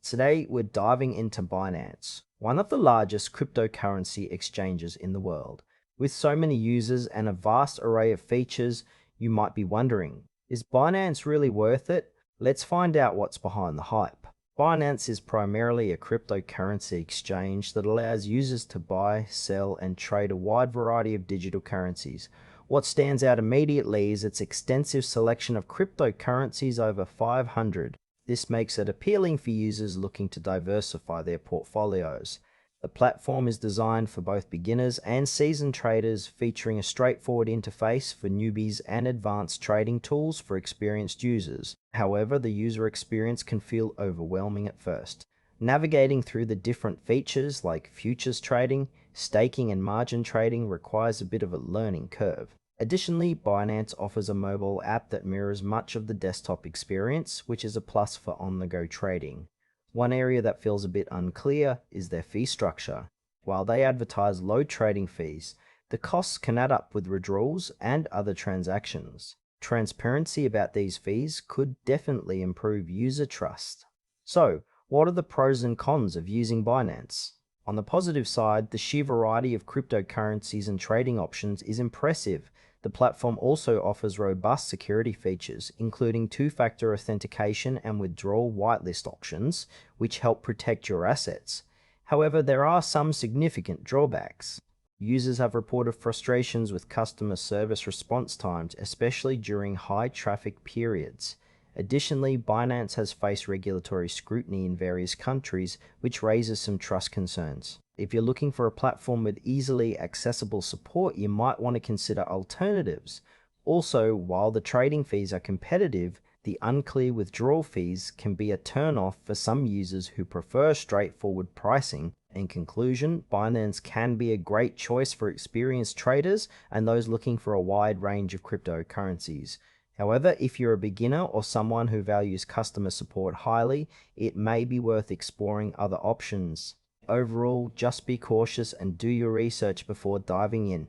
Today, we're diving into Binance, one of the largest cryptocurrency exchanges in the world. With so many users and a vast array of features, you might be wondering, is Binance really worth it? Let's find out what's behind the hype. Binance is primarily a cryptocurrency exchange that allows users to buy, sell, and trade a wide variety of digital currencies. What stands out immediately is its extensive selection of cryptocurrencies, over 500. This makes it appealing for users looking to diversify their portfolios. The platform is designed for both beginners and seasoned traders, featuring a straightforward interface for newbies and advanced trading tools for experienced users. However, the user experience can feel overwhelming at first. Navigating through the different features like futures trading, staking, and margin trading requires a bit of a learning curve. Additionally, Binance offers a mobile app that mirrors much of the desktop experience, which is a plus for on-the-go trading. One area that feels a bit unclear is their fee structure. While they advertise low trading fees, the costs can add up with withdrawals and other transactions. Transparency about these fees could definitely improve user trust. So, what are the pros and cons of using Binance? On the positive side, the sheer variety of cryptocurrencies and trading options is impressive. The platform also offers robust security features, including two-factor authentication and withdrawal whitelist options, which help protect your assets. However, there are some significant drawbacks. Users have reported frustrations with customer service response times, especially during high-traffic periods. Additionally, Binance has faced regulatory scrutiny in various countries, which raises some trust concerns. If you're looking for a platform with easily accessible support, you might want to consider alternatives. Also, while the trading fees are competitive, the unclear withdrawal fees can be a turn-off for some users who prefer straightforward pricing. In conclusion, Binance can be a great choice for experienced traders and those looking for a wide range of cryptocurrencies. However, if you're a beginner or someone who values customer support highly, it may be worth exploring other options. Overall, just be cautious and do your research before diving in.